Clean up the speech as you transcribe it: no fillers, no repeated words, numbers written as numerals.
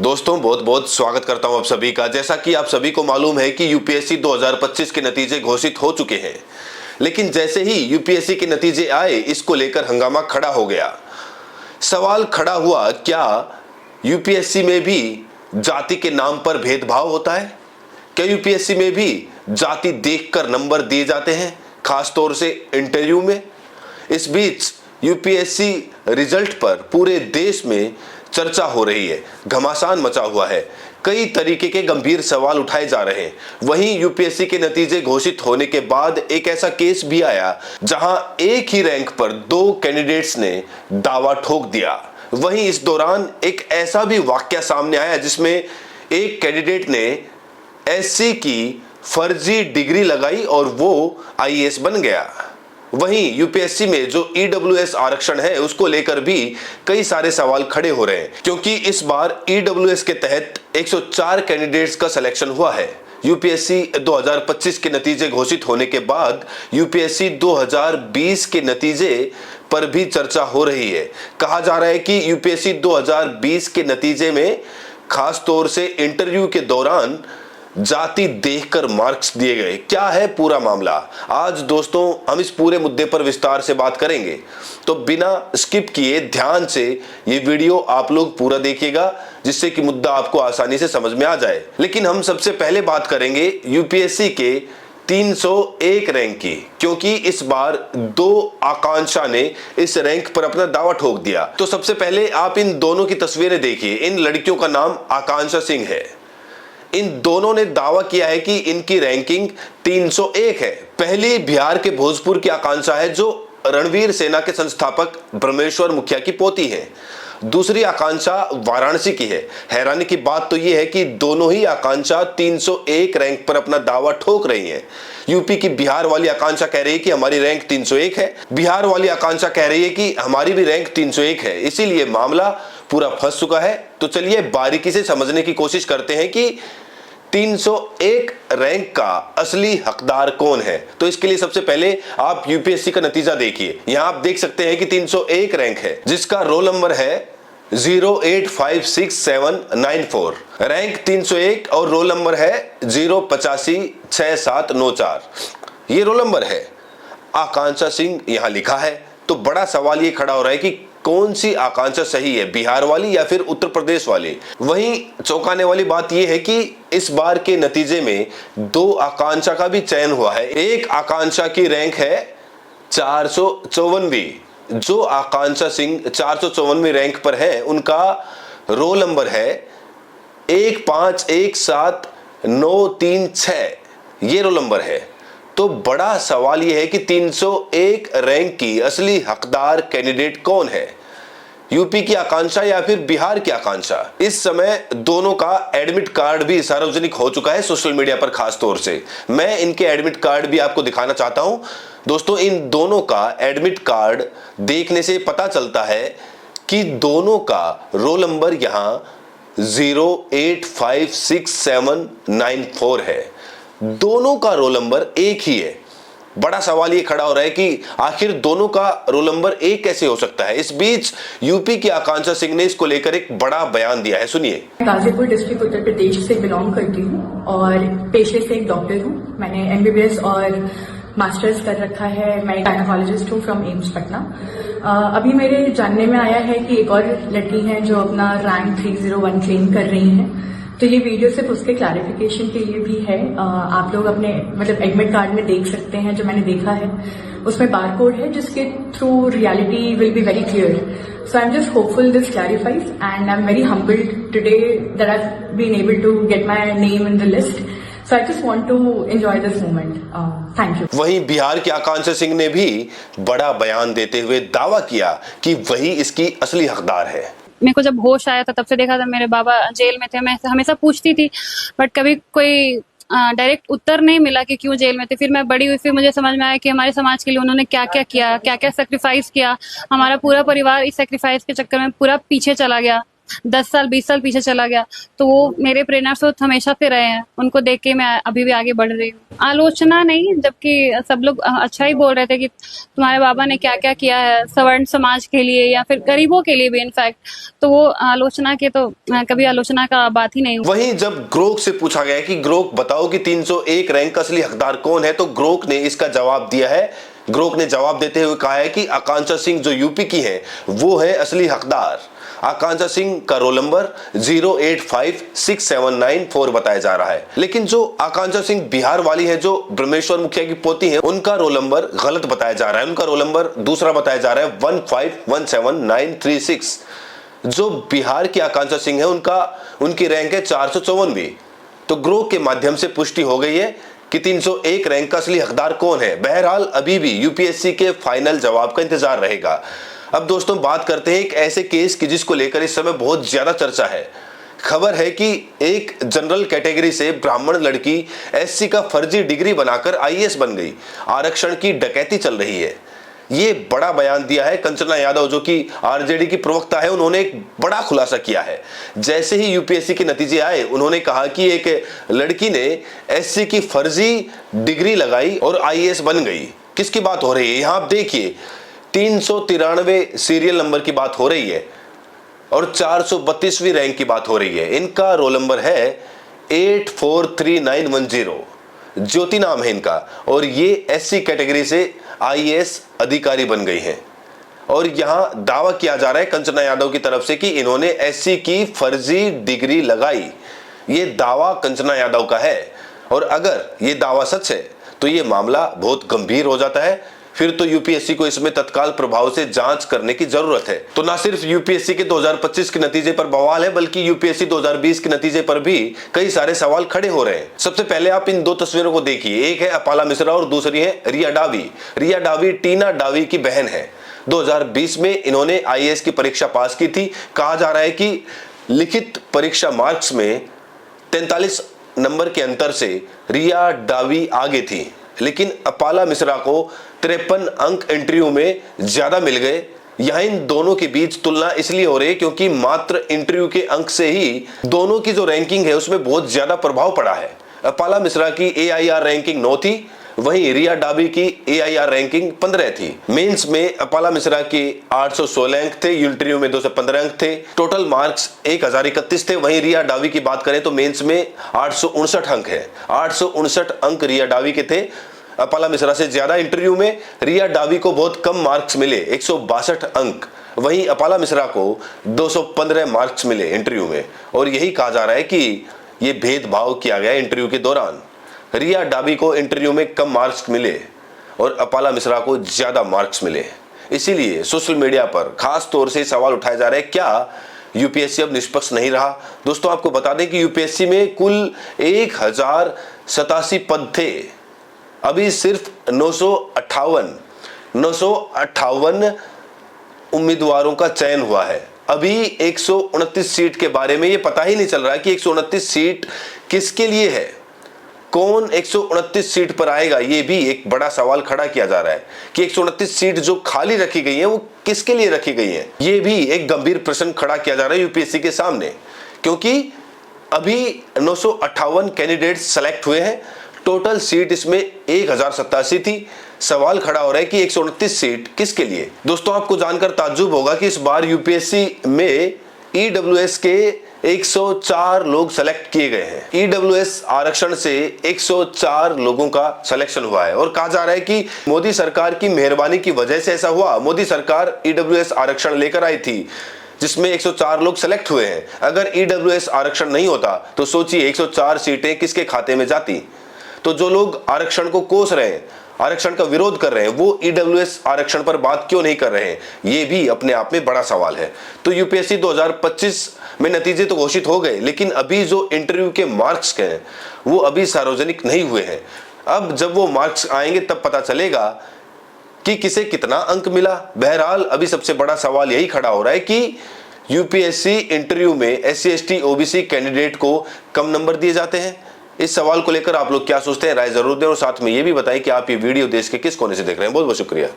दोस्तों बहुत बहुत स्वागत करता हूं आप सभी का। जैसा कि आप सभी को मालूम है कि यूपीएससी 2025 के नतीजे घोषित हो चुके हैं, लेकिन जैसे ही यूपीएससी के नतीजे आए इसको लेकर हंगामा खड़ा हो गया। सवाल खड़ा हुआ, क्या यूपीएससी में भी जाति के नाम पर भेदभाव होता है? क्या यूपीएससी में भी जाति देखकर नंबर दिए जाते हैं, खास तौर से इंटरव्यू में? इस बीच यूपीएससी रिजल्ट पर पूरे देश में चर्चा हो रही है, घमासान मचा हुआ है, कई तरीके के गंभीर सवाल उठाए जा रहे हैं। वहीं यूपीएससी के नतीजे घोषित होने के बाद एक ऐसा केस भी आया जहां एक ही रैंक पर दो कैंडिडेट्स ने दावा ठोक दिया। वहीं इस दौरान एक ऐसा भी वाकया सामने आया जिसमें एक कैंडिडेट ने एससी की फर्जी डिग्री लगाई और वो आईएएस बन गया। वहीं यूपीएससी में जो ईडब्ल्यूएस आरक्षण है उसको लेकर भी कई सारे सवाल खड़े हो रहे हैं, क्योंकि इस बार ईडब्ल्यूएस के तहत 104 कैंडिडेट्स का सिलेक्शन हुआ है। यूपीएससी 2025 के नतीजे घोषित होने के बाद यूपीएससी 2020 के नतीजे पर भी चर्चा हो रही है। कहा जा रहा है कि यूपीएससी 2020 के नतीजे में खास तौर से इंटरव्यू के दौरान जाति देखकर मार्क्स दिए गए। क्या है पूरा मामला? आज दोस्तों हम इस पूरे मुद्दे पर विस्तार से बात करेंगे, तो बिना स्किप किए ध्यान से ये वीडियो आप लोग पूरा देखिएगा, जिससे कि मुद्दा आपको आसानी से समझ में आ जाए। लेकिन हम सबसे पहले बात करेंगे यूपीएससी के 301 रैंक की, क्योंकि इस बार दो आकांक्षा ने इस रैंक पर अपना दावा ठोक दिया। तो सबसे पहले आप इन दोनों की तस्वीरें देखिए। इन लड़कियों का नाम आकांक्षा सिंह है। इन दोनों ने दावा किया है कि इनकी रैंकिंग 301 है। पहली बिहार के भोजपुर की आकांक्षा है, जो रणवीर सेना के संस्थापक ब्रह्मेश्वर मुखिया की पोती है। दूसरी आकांक्षा वाराणसी की है। हैरानी की बात तो यह है कि दोनों ही आकांक्षा 301 रैंक पर अपना दावा ठोक रही हैं। यूपी की बिहार वाली आकांक्षा कह रही है कि हमारी रैंक 301 है, बिहार वाली आकांक्षा कह रही है कि हमारी भी रैंक 301 है। इसीलिए मामला पूरा फंस चुका है। तो चलिए बारीकी से समझने की कोशिश करते हैं कि 301 रैंक का असली हकदार कौन है। तो इसके लिए सबसे पहले आप यूपीएससी का नतीजा देखिए। यहां आप देख सकते हैं कि 301 रैंक है, जिसका रोल नंबर है 0856794। रैंक 301 और रोल नंबर है 0856794। ये रोल नंबर है। आकांक्षा सिंह यहां लिखा है। तो बड़ा सवाल ये खड़ा हो रहा है कि कौन सी आकांक्षा सही है, बिहार वाली या फिर उत्तर प्रदेश वाली? वहीं चौंकाने वाली बात यह है कि इस बार के नतीजे में दो आकांक्षा का भी चयन हुआ है। एक आकांक्षा की रैंक है 454वीं। जो आकांक्षा सिंह 454वीं रैंक पर है, उनका रोल नंबर है 1517936। ये रोल नंबर है। तो बड़ा सवाल यह है कि 301 रैंक की असली हकदार कैंडिडेट कौन है, यूपी की आकांक्षा या फिर बिहार की आकांक्षा? इस समय दोनों का एडमिट कार्ड भी सार्वजनिक हो चुका है सोशल मीडिया पर। खास तौर से मैं इनके एडमिट कार्ड भी आपको दिखाना चाहता हूं। दोस्तों, इन दोनों का एडमिट कार्ड देखने से पता चलता है कि दोनों का रोल नंबर यहां 0856794 है। दोनों का रोल नंबर एक ही है। बड़ा सवाल ये खड़ा हो रहा है कि आखिर दोनों का रोल नंबर एक कैसे हो सकता है। इस बीच यूपी की आकांक्षा सिंह ने इसको लेकर एक बड़ा बयान दिया है, सुनिए। गाजीपुर डिस्ट्रिक्ट उत्तर प्रदेश से बिलोंग करती हूँ और पेशे से एक डॉक्टर हूँ। मैंने एमबीबीएस और मास्टर्स कर रखा है। मैं गायनेकोलॉजिस्ट हूँ फ्रॉम एम्स पटना। अभी मेरे जानने में आया है कि एक और लड़की है जो अपना रैंक 301 क्लेम कर रही है। तो ये वीडियो सिर्फ उसके क्लैरिफिकेशन के लिए भी है। आप लोग अपने एडमिट कार्ड में देख सकते हैं, जो मैंने देखा है उसमें बारकोड है, जिसके through reality will be very clear. So I am just hopeful this clarifies and I am very humbled today that I have been able to get my name in the list. So I just want to enjoy this moment. Thank you. वहीं बिहार के आकांक्षा सिंह ने भी बड़ा बयान देते हुए दावा किया कि वही इसकी असली हकदार है। मेरे को जब होश आया था तब से देखा था मेरे बाबा जेल में थे। मैं हमेशा पूछती थी, बट कभी कोई डायरेक्ट उत्तर नहीं मिला कि क्यों जेल में थे। फिर मैं बड़ी हुई, फिर मुझे समझ में आया कि हमारे समाज के लिए उन्होंने क्या क्या किया, क्या क्या सेक्रीफाइस किया। हमारा पूरा परिवार इस सेक्रीफाइस के चक्कर में पूरा पीछे चला गया। 10 साल 20 साल पीछे चला गया, तो वो मेरे प्रेरणा स्रोत हमेशा से रहे हैं। उनको देख के मैं अभी भी आगे बढ़ रही हूँ। आलोचना नहीं, जबकि सब लोग अच्छा ही बोल रहे थे कि तुम्हारे बाबा ने क्या क्या किया है सवर्ण समाज के लिए या फिर गरीबों के लिए भी इनफैक्ट, तो वो आलोचना के तो कभी आलोचना का बात ही नहीं हुई। वहीं जब ग्रोक से पूछा गया कि ग्रोक बताओ कि 301 रैंक का असली हकदार कौन है, तो ग्रोक ने इसका जवाब दिया है। ग्रोक ने जवाब देते हुए कहा है कि आकांक्षा सिंह जो यूपी की है वो है असली हकदार। आकांक्षा सिंह का रोल नंबर 08567994 बताया जा रहा है। लेकिन जो आकांक्षा सिंह बिहार वाली है, जो ब्रह्मेश्वर मुखिया की पोती है, उनका रोल नंबर गलत बताया जा रहा है। उनका रोल नंबर दूसरा बताया जा रहा है 1517936। जो बिहार की आकांक्षा सिंह है उनकी रैंक है 454वीं। तो ग्रोक के माध्यम से पुष्टि हो गई है कि 301 रैंक का असली हकदार कौन है। बहरहाल अभी भी यूपीएससी के फाइनल जवाब का इंतजार रहेगा। अब दोस्तों बात करते हैं एक ऐसे केस की जिसको लेकर इस समय बहुत ज्यादा चर्चा है। खबर है कि एक जनरल कैटेगरी से ब्राह्मण लड़की एससी का फर्जी डिग्री बनाकर आईएएस बन गई। आरक्षण की डकैती चल रही है। ये बड़ा बयान दिया है कंचना यादव, जो कि आरजेडी की प्रवक्ता है। उन्होंने एक बड़ा खुलासा किया है। जैसे ही यूपीएससी के नतीजे आए, उन्होंने कहा कि एक लड़की ने एससी की फर्जी डिग्री लगाई और आईएएस बन गई। किसकी बात हो रही है? यहां आप देखिए 393 सीरियल नंबर की बात हो रही है और 432वीं रैंक की बात हो रही है। इनका रोल नंबर है 843910। ज्योति नाम है इनका और ये एससी कैटेगरी से आईएएस अधिकारी बन गई हैं। और यहां दावा किया जा रहा है कंचना यादव की तरफ से कि इन्होंने एससी की फर्जी डिग्री लगाई। ये दावा कंचना यादव का है और अगर ये दावा सच है तो ये मामला बहुत गंभीर हो जाता है। फिर तो यूपीएससी को इसमें तत्काल प्रभाव से जांच करने की जरूरत है। तो ना सिर्फ यूपीएससी के 2025 के नतीजे पर बवाल है, बल्कि यूपीएससी 2020 के नतीजे पर भी कई सारे सवाल खड़े हो रहे हैं। सबसे पहले आप इन दो तस्वीरों को देखिए। एक है अपाला मिश्रा और दूसरी है रिया डावी। रिया डावी टीना डावी की बहन है। 2020 में इन्होंने आईएएस की परीक्षा पास की थी। कहा जा रहा है कि लिखित परीक्षा मार्क्स में 43 नंबर के अंतर से रिया डावी आगे थी, लेकिन अपाला मिश्रा को 53 अंक इंटरव्यू में ज्यादा मिल गए। यहां इन दोनों के बीच तुलना इसलिए हो रही है क्योंकि मात्र इंटरव्यू के अंक से ही दोनों की जो रैंकिंग है उसमें बहुत ज्यादा प्रभाव पड़ा है। अपाला मिश्रा की AIR रैंकिंग 9 थी, वहीं रिया डाबी की AIR रैंकिंग 15 थी। मेंस में अपाला मिश्रा की 816 अंक थे, इंटरव्यू में 215 अंक थे। टोटल मार्क्स 1031 थे। वहीं रिया डाबी की बात करें तो मेंस में 859 अंक है। 859 अंक रिया डाबी के थे। अपाला मिश्रा से ज्यादा इंटरव्यू में रिया डाबी को बहुत कम मार्क्स मिले, 162 अंक। वहीं अपाला मिश्रा को 215 मार्क्स मिले इंटरव्यू में। और यही कहा जा रहा है कि ये भेदभाव किया गया इंटरव्यू के दौरान। रिया डाबी को इंटरव्यू में कम मार्क्स मिले और अपाला मिश्रा को ज्यादा मार्क्स मिले। इसीलिए सोशल मीडिया पर खास तौर से सवाल उठाए जा रहे हैं, क्या यूपीएससी अब निष्पक्ष नहीं रहा? दोस्तों आपको बता दें कि यूपीएससी में कुल 1087 पद थे। अभी सिर्फ 958 उम्मीदवारों का चयन हुआ है। अभी 129 सीट के बारे में ये पता ही नहीं चल रहा है कि 129 सीट किसके लिए है, कौन 129 सीट पर आएगा। ये भी एक बड़ा सवाल खड़ा किया जा रहा है कि 129 सीट जो खाली रखी गई है वो किसके लिए रखी गई है। ये भी एक गंभीर प्रश्न खड़ा किया जा रहा है यूपीएससी के सामने, क्योंकि अभी 958 कैंडिडेट्स सेलेक्ट हुए हैं। टोटल सीट इसमें 1087 थी। सवाल खड़ा हो रहा है कि 129 सीट किसके लिए। दोस्तों आपको जानकर ताज्जुब होगा कि इस बार यूपीएससी में ईडब्ल्यूएस के 104 लोग सेलेक्ट किए गए हैं। ईडब्ल्यूएस आरक्षण से 104 लोगों का सिलेक्शन हुआ है और कहा जा रहा है कि मोदी सरकार की मेहरबानी की वजह से ऐसा हुआ। मोदी सरकार ईडब्ल्यूएस आरक्षण लेकर आई थी जिसमें 104 लोग सेलेक्ट हुए हैं। अगर ईडब्ल्यूएस आरक्षण नहीं होता तो सोचिए 104 सीटें किसके खाते में जाती। तो जो लोग आरक्षण को कोस रहे हैं, आरक्षण का विरोध कर रहे हैं, वो ईडब्ल्यूएस आरक्षण पर बात क्यों नहीं कर रहे हैं, ये भी अपने आप में बड़ा सवाल है। तो यूपीएससी 2025 में नतीजे तो घोषित हो गए, लेकिन अभी जो इंटरव्यू के मार्क्स हैं वो अभी सार्वजनिक नहीं हुए हैं। अब जब वो मार्क्स आएंगे तब पता चलेगा कि किसे कितना अंक मिला। बहरहाल अभी सबसे बड़ा सवाल यही खड़ा हो रहा है कि यूपीएससी इंटरव्यू में SC ST OBC कैंडिडेट को कम नंबर दिए जाते हैं। इस सवाल को लेकर आप लोग क्या सोचते हैं, राय जरूर दें और साथ में ये भी बताएं कि आप ये वीडियो देश के किस कोने से देख रहे हैं। बहुत बहुत शुक्रिया।